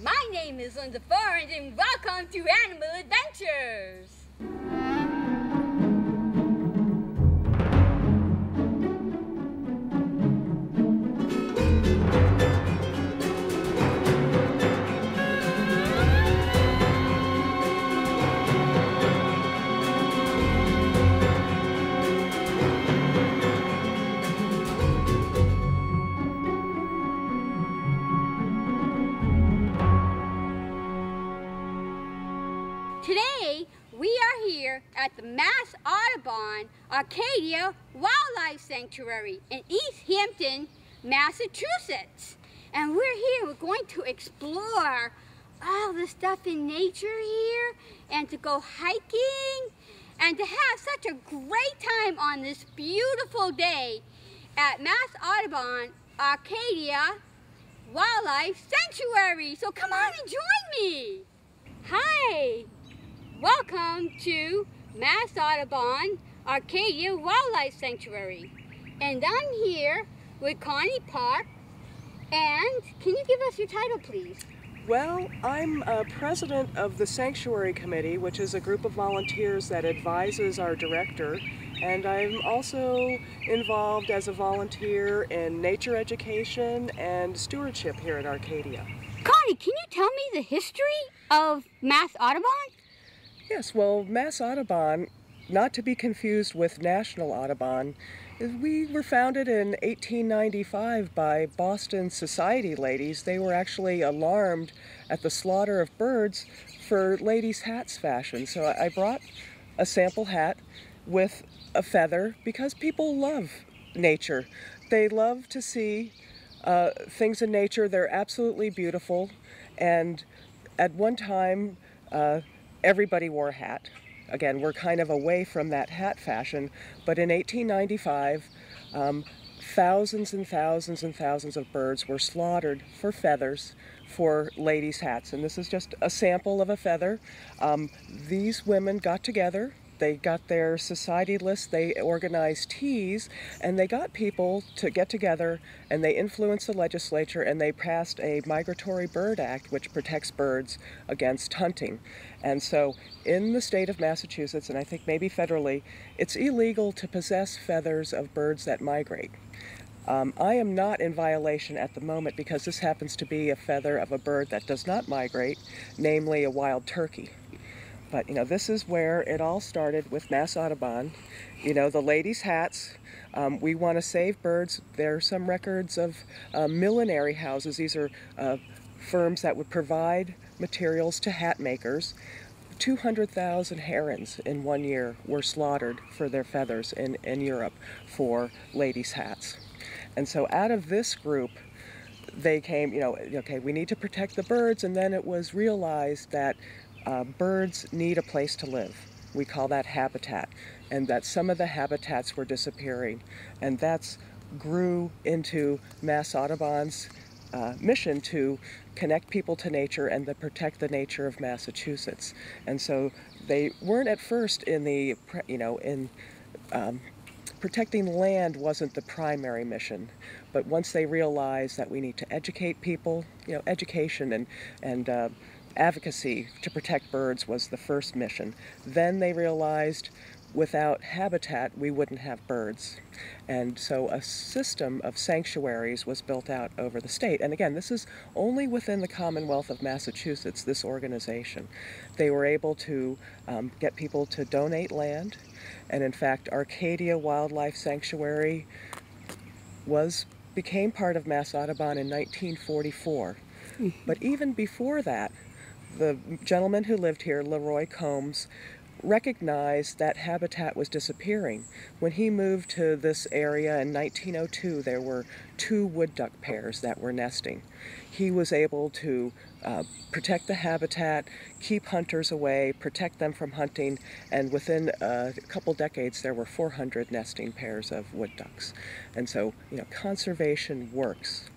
My name is Linda Forand and welcome to Animal Adventures! Today, we are here at the Mass Audubon Arcadia Wildlife Sanctuary in East Hampton, Massachusetts. And we're here, we're going to explore all the stuff in nature here and to go hiking and to have such a great time on this beautiful day at Mass Audubon Arcadia Wildlife Sanctuary. So come on and join me. Hi. Welcome to Mass Audubon Arcadia Wildlife Sanctuary. And I'm here with Connie Park. And can you give us your title, please? Well, I'm president of the Sanctuary Committee, which is a group of volunteers that advises our director. And I'm also involved as a volunteer in nature education and stewardship here at Arcadia. Connie, can you tell me the history of Mass Audubon? Yes, well, Mass Audubon, not to be confused with National Audubon, we were founded in 1895 by Boston society ladies. They were actually alarmed at the slaughter of birds for ladies' hats fashion. So I brought a sample hat with a feather because people love nature. They love to see things in nature. They're absolutely beautiful. And at one time, everybody wore a hat. Again, we're kind of away from that hat fashion, but in 1895, thousands and thousands and thousands of birds were slaughtered for feathers for ladies' hats. And this is just a sample of a feather. These women got together. They got their society list, they organized teas, and they got people to get together, and they influenced the legislature, and they passed a Migratory Bird Act, which protects birds against hunting. And so in the state of Massachusetts, and I think maybe federally, it's illegal to possess feathers of birds that migrate. I am not in violation at the moment because this happens to be a feather of a bird that does not migrate, namely a wild turkey. But, you know, this is where it all started with Mass Audubon. You know, the ladies' hats. We want to save birds. There are some records of millinery houses. These are firms that would provide materials to hat makers. 200,000 herons in 1 year were slaughtered for their feathers in Europe for ladies' hats. And so out of this group, they came, you know, okay, we need to protect the birds, and then it was realized that birds need a place to live. We call that habitat, and that some of the habitats were disappearing, and that's grew into Mass Audubon's mission to connect people to nature and to protect the nature of Massachusetts. And so they weren't at first in the, you know, protecting land wasn't the primary mission, but once they realized that we need to educate people, you know, education and advocacy to protect birds was the first mission. Then they realized without habitat we wouldn't have birds. And so a system of sanctuaries was built out over the state. And again, this is only within the Commonwealth of Massachusetts, this organization. They were able to get people to donate land. And in fact, Arcadia Wildlife Sanctuary became part of Mass Audubon in 1944. But even before that, the gentleman who lived here, Leroy Combs, recognized that habitat was disappearing. When he moved to this area in 1902, there were 2 wood duck pairs that were nesting. He was able to protect the habitat, keep hunters away, protect them from hunting, and within a couple decades there were 400 nesting pairs of wood ducks. And so, you know, conservation works.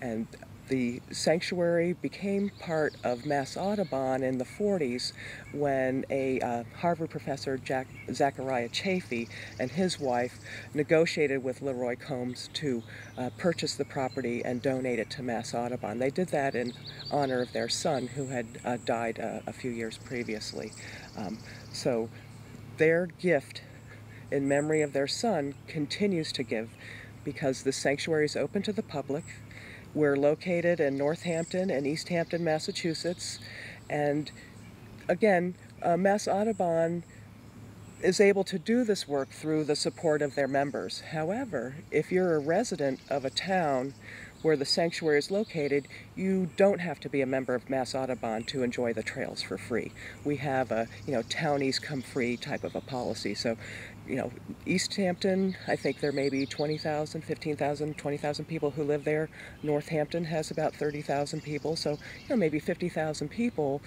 And The sanctuary became part of Mass Audubon in the 40s when a Harvard professor, Zachariah Chafee, and his wife negotiated with Leroy Combs to purchase the property and donate it to Mass Audubon. They did that in honor of their son, who had died a few years previously. So their gift in memory of their son continues to give, because the sanctuary is open to the public. We're located in Northampton and East Hampton, Massachusetts, and again, Mass Audubon is able to do this work through the support of their members. However, if you're a resident of a town where the sanctuary is located, you don't have to be a member of Mass Audubon to enjoy the trails for free. We have a, townies come free type of a policy. So, East Hampton, I think there may be 20,000, 15,000, 20,000 people who live there. Northampton has about 30,000 people. So, maybe 50,000 people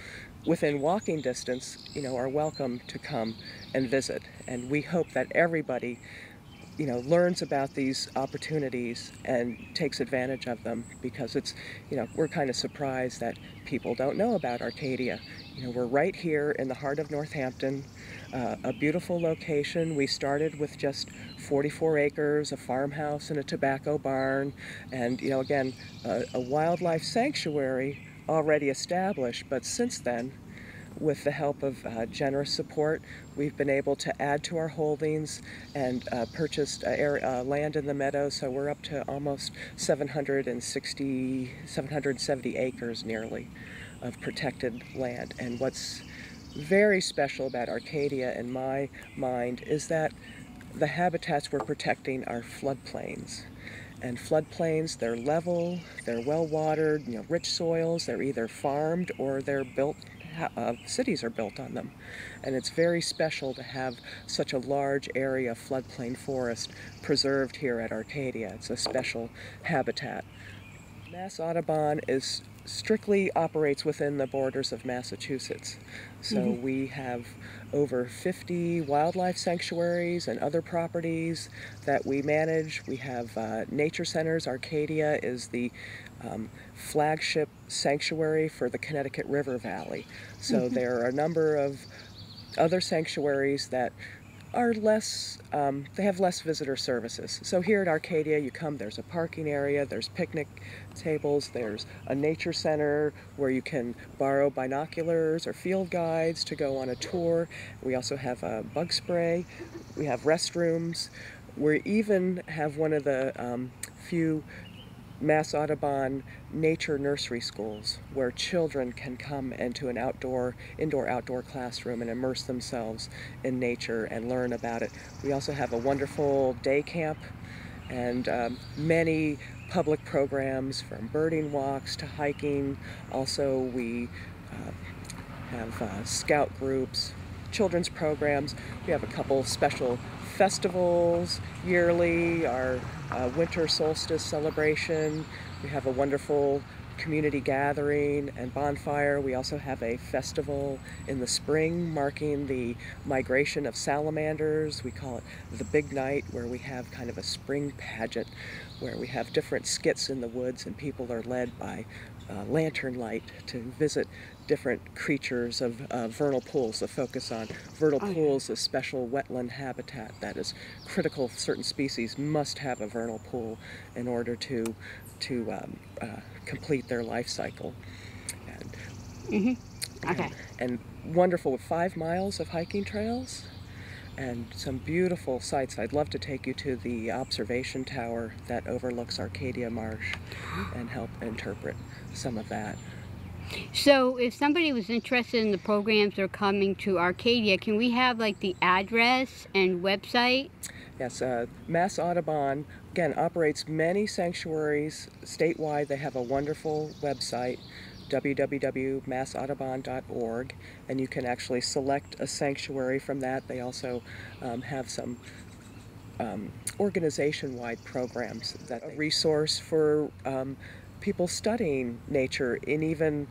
within walking distance, are welcome to come and visit. And we hope that everybody learns about these opportunities and takes advantage of them, because it's, we're kind of surprised that people don't know about Arcadia. We're right here in the heart of Northampton, a beautiful location. We started with just 44 acres, a farmhouse and a tobacco barn, and, again, a wildlife sanctuary already established, but since then, with the help of generous support, we've been able to add to our holdings and purchased land in the meadows, so we're up to almost 770 acres nearly of protected land. And what's very special about Arcadia in my mind is that the habitats we're protecting are floodplains. And floodplains, they're level, they're well watered, rich soils, they're either farmed or they're built. Cities are built on them, and it's very special to have such a large area of floodplain forest preserved here at Arcadia. It's a special habitat. Mass Audubon strictly operates within the borders of Massachusetts. So we have over 50 wildlife sanctuaries and other properties that we manage. We have nature centers. Arcadia is the flagship sanctuary for the Connecticut River Valley. So there are a number of other sanctuaries that are less, they have less visitor services. So here at Arcadia, you come, there's a parking area, there's picnic tables, there's a nature center where you can borrow binoculars or field guides to go on a tour. We also have a bug spray, we have restrooms. We even have one of the few Mass Audubon nature nursery schools where children can come into an indoor-outdoor classroom and immerse themselves in nature and learn about it. We also have a wonderful day camp and many public programs, from birding walks to hiking. Also, we have scout groups, children's programs. We have a couple special festivals yearly, our winter solstice celebration. We have a wonderful community gathering and bonfire. We also have a festival in the spring marking the migration of salamanders. We call it the Big Night, where we have kind of a spring pageant where we have different skits in the woods and people are led by lantern light to visit different creatures of vernal pools. The focus on vernal pools, a special wetland habitat that is critical. Certain species must have a vernal pool in order to complete their life cycle. And wonderful, with 5 miles of hiking trails and some beautiful sights. I'd love to take you to the observation tower that overlooks Arcadia Marsh and help interpret some of that. So if somebody was interested in the programs that are coming to Arcadia, can we have like the address and website? Yes, Mass Audubon, again, operates many sanctuaries statewide. They have a wonderful website, www.massaudubon.org, and you can actually select a sanctuary from that. They also have some organization-wide programs that a resource for people studying nature in even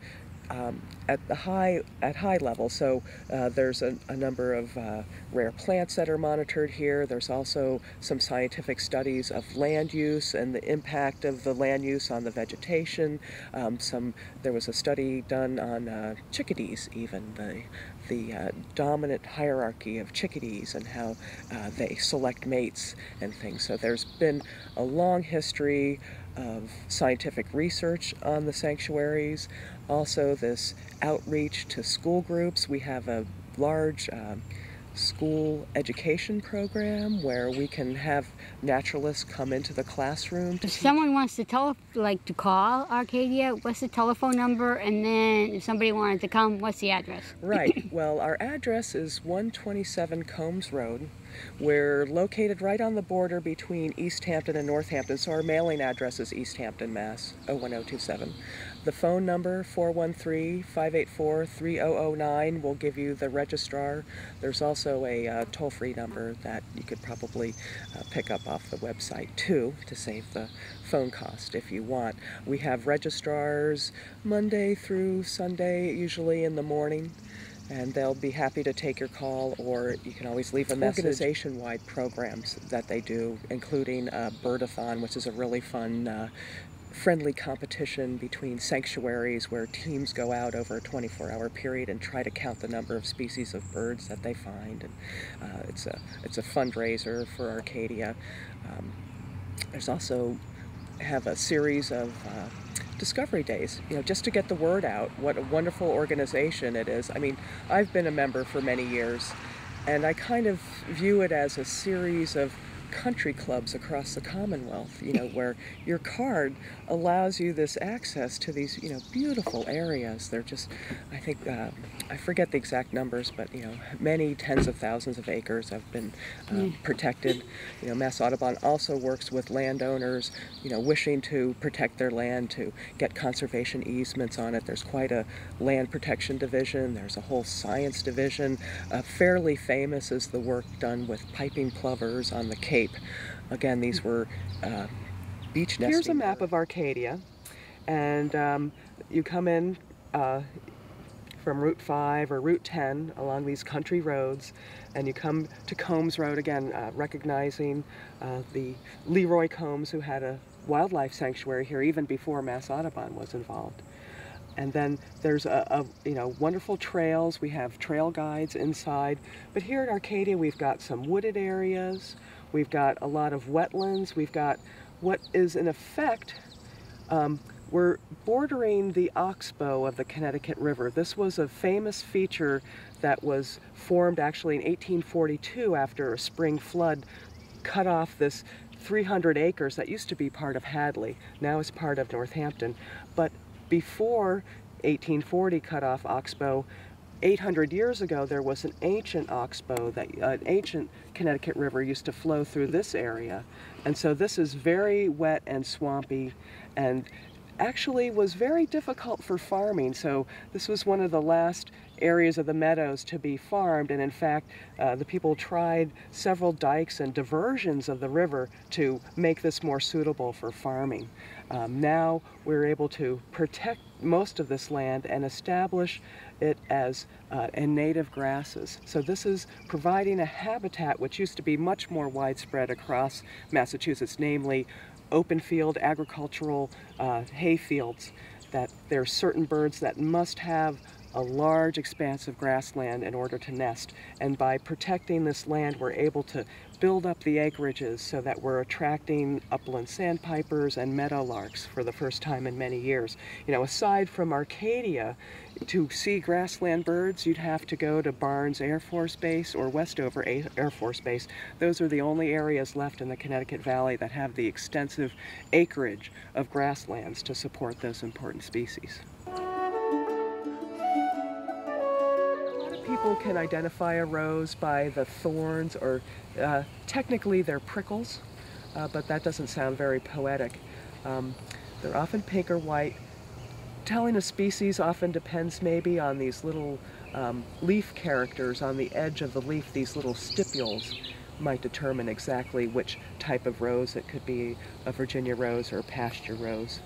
at high level. So there's a number of rare plants that are monitored here. There's also some scientific studies of land use and the impact of the land use on the vegetation. There was a study done on chickadees, even the dominant hierarchy of chickadees and how they select mates and things. So there's been a long history of scientific research on the sanctuaries. Also this outreach to school groups. We have a large school education program where we can have naturalists come into the classroom. If someone wants to to call Arcadia, what's the telephone number? And then if somebody wanted to come, what's the address? Right. Well, our address is 127 Combs Road. We're located right on the border between East Hampton and Northampton, so our mailing address is East Hampton, Mass. 01027. The phone number, 413-584-3009, will give you the registrar. There's also a toll-free number that you could probably pick up off the website, too, to save the phone cost if you want. We have registrars Monday through Sunday, usually in the morning, and they'll be happy to take your call, or you can always leave a message. Organization-wide programs that they do, including Birdathon, which is a really fun, friendly competition between sanctuaries where teams go out over a 24-hour period and try to count the number of species of birds that they find. And it's a fundraiser for Arcadia. There's also have a series of Discovery Days, just to get the word out, what a wonderful organization it is. I mean, I've been a member for many years, and I kind of view it as a series of country clubs across the Commonwealth, where your card allows you this access to these, beautiful areas. They're just, I think, I forget the exact numbers, but, many tens of thousands of acres have been protected. Mass Audubon also works with landowners, wishing to protect their land, to get conservation easements on it. There's quite a land protection division. There's a whole science division. Fairly famous is the work done with piping plovers on the Cape. Again, these were beach nesting. Here's a map of Arcadia, and you come in from Route 5 or Route 10 along these country roads, and you come to Combs Road, again, recognizing the Leroy Combs, who had a wildlife sanctuary here even before Mass Audubon was involved. And then there's wonderful trails. We have trail guides inside. But here at Arcadia, we've got some wooded areas. We've got a lot of wetlands. We've got what is, in effect, we're bordering the oxbow of the Connecticut River. This was a famous feature that was formed actually in 1842 after a spring flood cut off this 300 acres that used to be part of Hadley. Now it's part of Northampton. But before 1840 cut off oxbow, 800 years ago there was an ancient oxbow, an ancient Connecticut River used to flow through this area. And so this is very wet and swampy, and actually was very difficult for farming. So this was one of the last areas of the meadows to be farmed, and in fact the people tried several dikes and diversions of the river to make this more suitable for farming. Now we're able to protect most of this land and establish it as in native grasses. So this is providing a habitat which used to be much more widespread across Massachusetts, namely open field agricultural hay fields, that there are certain birds that must have a large expanse of grassland in order to nest. And by protecting this land, we're able to build up the acreages so that we're attracting upland sandpipers and meadowlarks for the first time in many years. Aside from Arcadia, to see grassland birds, you'd have to go to Barnes Air Force Base or Westover Air Force Base. Those are the only areas left in the Connecticut Valley that have the extensive acreage of grasslands to support those important species. People can identify a rose by the thorns, or technically they're prickles, but that doesn't sound very poetic. They're often pink or white. Telling a species often depends maybe on these little leaf characters on the edge of the leaf. These little stipules might determine exactly which type of rose. It could be a Virginia rose or a pasture rose.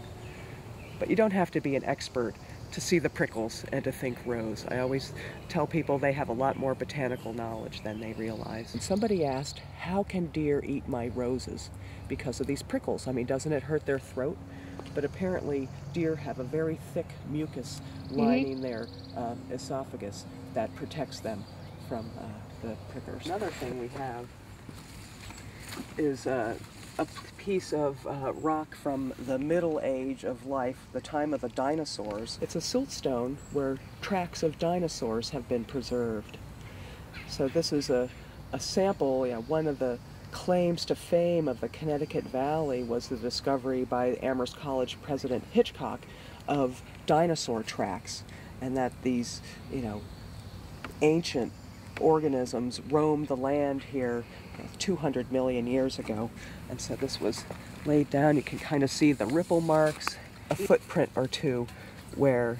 But you don't have to be an expert to see the prickles and to think rose. I always tell people they have a lot more botanical knowledge than they realize. And somebody asked, how can deer eat my roses because of these prickles? I mean, doesn't it hurt their throat? But apparently deer have a very thick mucus lining their esophagus that protects them from the prickers. Another thing we have is a piece of rock from the middle age of life, the time of the dinosaurs. It's a siltstone where tracks of dinosaurs have been preserved. So this is a sample. One of the claims to fame of the Connecticut Valley was the discovery by Amherst College President Hitchcock of dinosaur tracks, and that these, ancient organisms roamed the land here 200 million years ago. And so this was laid down. You can kind of see the ripple marks, a footprint or two where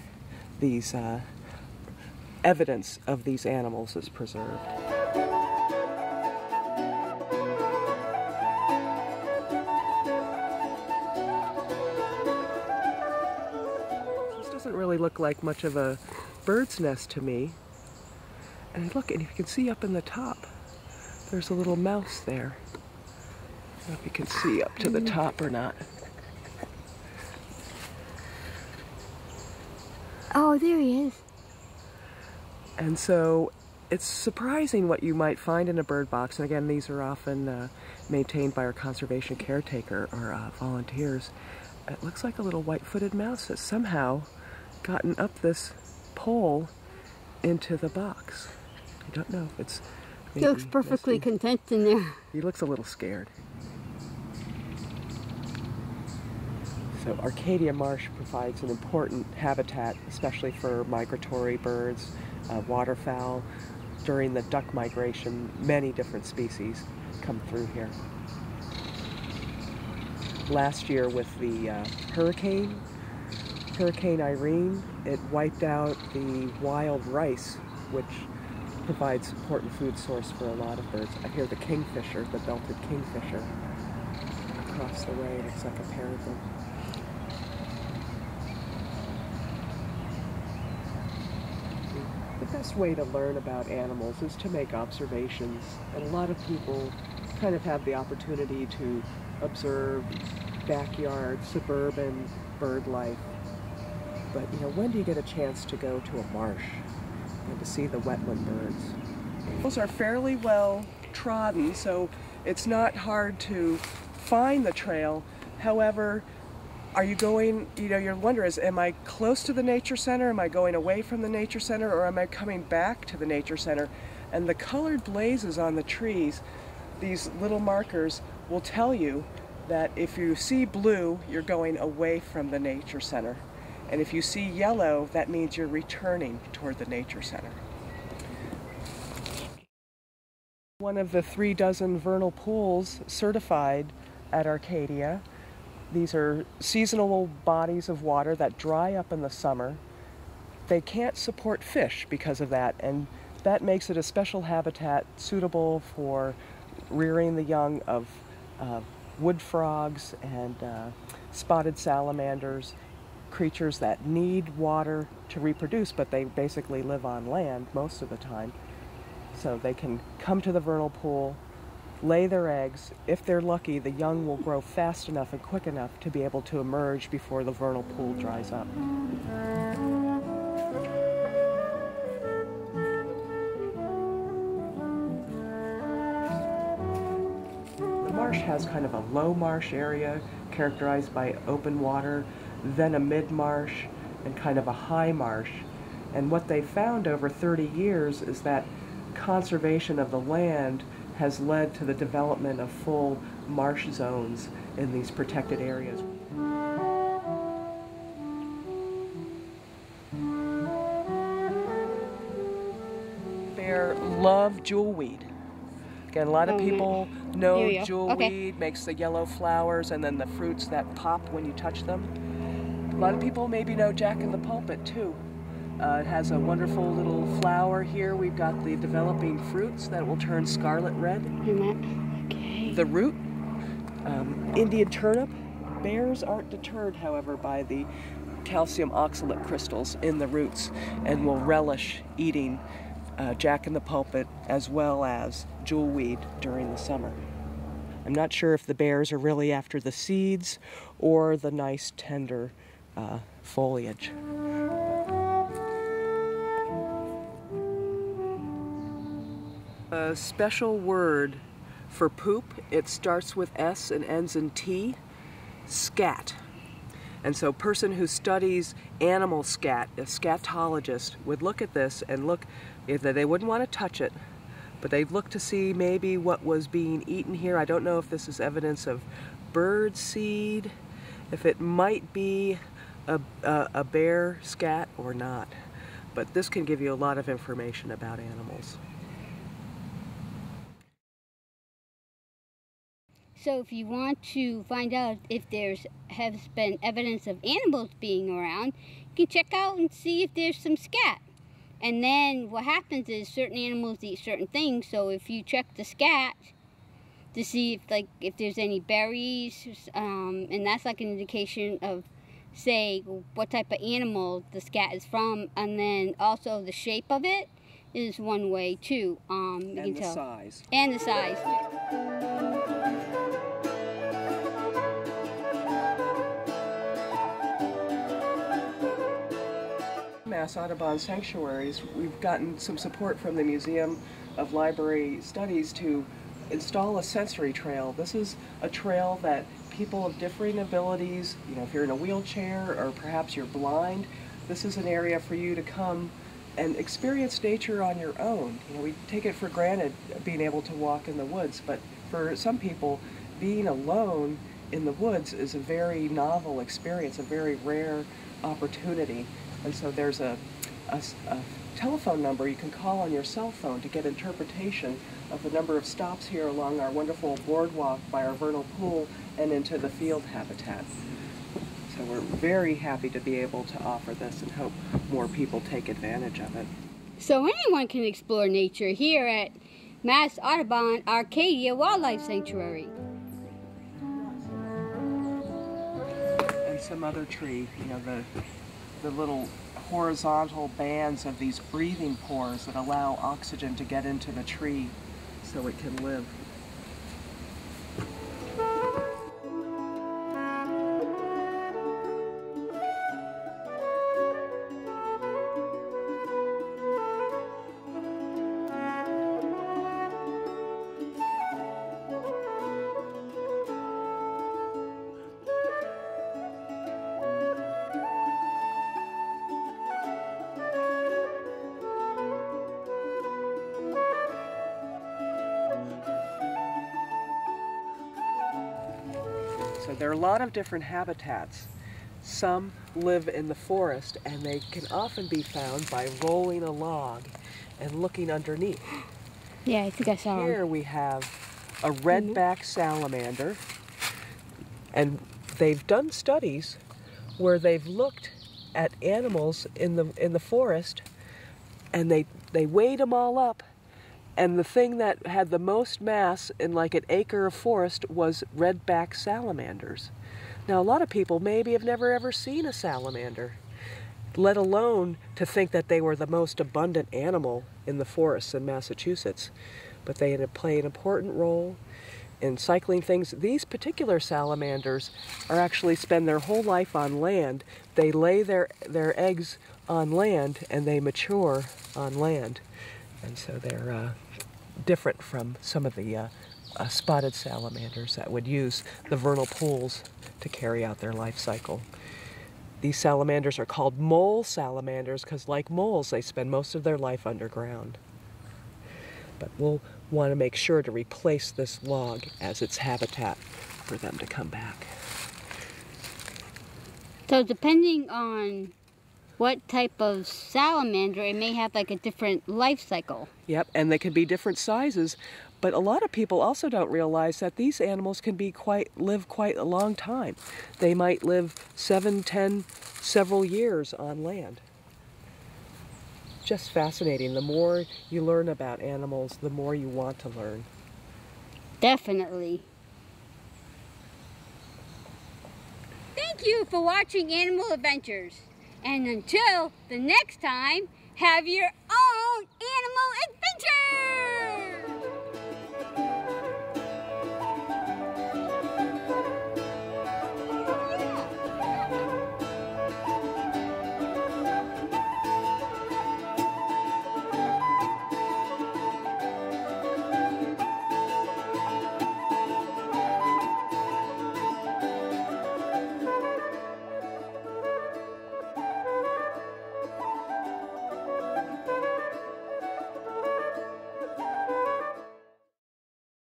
these evidence of these animals is preserved. This doesn't really look like much of a bird's nest to me. And look, and you can see up in the top, there's a little mouse there. I don't know if you can see up to the top or not. Oh, there he is. And so it's surprising what you might find in a bird box. And again, these are often maintained by our conservation caretaker or volunteers. It looks like a little white-footed mouse has somehow gotten up this pole into the box. I don't know if it's... He looks perfectly content in there. He looks a little scared. So Arcadia Marsh provides an important habitat, especially for migratory birds, waterfowl. During the duck migration, many different species come through here. Last year with the Hurricane Irene, it wiped out the wild rice, which provides important food source for a lot of birds. I hear the kingfisher, the belted kingfisher, across the way. It looks like a pair of them. The best way to learn about animals is to make observations, and a lot of people kind of have the opportunity to observe backyard, suburban bird life. But when do you get a chance to go to a marsh and to see the wetland birds? Those are fairly well trodden, so it's not hard to find the trail. However, are you going, your wonder is, am I close to the nature center? Am I going away from the nature center, or am I coming back to the nature center? And the colored blazes on the trees, these little markers, will tell you that if you see blue, you're going away from the nature center. And if you see yellow, that means you're returning toward the nature center. One of the 36 vernal pools certified at Arcadia. These are seasonal bodies of water that dry up in the summer. They can't support fish because of that, and that makes it a special habitat suitable for rearing the young of wood frogs and spotted salamanders, creatures that need water to reproduce, but they basically live on land most of the time. So they can come to the vernal pool, lay their eggs. If they're lucky, the young will grow fast enough and quick enough to be able to emerge before the vernal pool dries up. The marsh has kind of a low marsh area characterized by open water, then a mid-marsh, and kind of a high marsh. And what they found over 30 years is that conservation of the land has led to the development of full marsh zones in these protected areas. Bear love jewelweed. Again, a lot of people know jewelweed makes the yellow flowers and then the fruits that pop when you touch them. A lot of people maybe know Jack in the Pulpit too. It has a wonderful little flower here. We've got the developing fruits that will turn scarlet red. Okay. The root, Indian turnip. Bears aren't deterred, however, by the calcium oxalate crystals in the roots and will relish eating jack-in-the-pulpit as well as jewelweed during the summer. I'm not sure if the bears are really after the seeds or the nice tender foliage. A special word for poop, it starts with S and ends in T, scat. And so a person who studies animal scat, a scatologist, would look at this and look, they wouldn't want to touch it, but they'd look to see maybe what was being eaten here. I don't know if this is evidence of bird seed, if it might be a bear scat or not. But this can give you a lot of information about animals. So if you want to find out if has been evidence of animals being around, you can check out and see if there's some scat. And then what happens is certain animals eat certain things, so if you check the scat to see if there's any berries, and that's like an indication of, say, what type of animal the scat is from, and then also the shape of it is one way too. You can tell. Size. And the size. Mass Audubon sanctuaries, we've gotten some support from the Museum of Library Studies to install a sensory trail. This is a trail that people of differing abilities, if you're in a wheelchair or perhaps you're blind, this is an area for you to come and experience nature on your own. We take it for granted being able to walk in the woods, but for some people, being alone in the woods is a very novel experience, a very rare opportunity. And so there's a telephone number you can call on your cell phone to get interpretation of the number of stops here along our wonderful boardwalk by our vernal pool and into the field habitat. So we're very happy to be able to offer this and hope more people take advantage of it. So anyone can explore nature here at Mass Audubon Arcadia Wildlife Sanctuary. And some other tree, the little horizontal bands of these breathing pores that allow oxygen to get into the tree so it can live. So there are a lot of different habitats. Some live in the forest and they can often be found by rolling a log and looking underneath. Yeah, I think I saw Here we have a redback salamander, and they've done studies where they've looked at animals in the forest and they weighed them all up. And the thing that had the most mass in like an acre of forest was redback salamanders. Now, a lot of people maybe have never ever seen a salamander, let alone to think that they were the most abundant animal in the forests in Massachusetts. But they play an important role in cycling things. These particular salamanders actually spend their whole life on land. They lay their eggs on land and they mature on land. And so they're different from some of the spotted salamanders that would use the vernal pools to carry out their life cycle. These salamanders are called mole salamanders because, like moles, they spend most of their life underground. But we'll want to make sure to replace this log as its habitat for them to come back. So depending on what type of salamander, it may have like a different life cycle. Yep, and they can be different sizes, but a lot of people also don't realize that these animals can live quite a long time. They might live 7, 10, several years on land. Just fascinating. The more you learn about animals, the more you want to learn. Definitely. Thank you for watching Animal Adventures. And until the next time, have your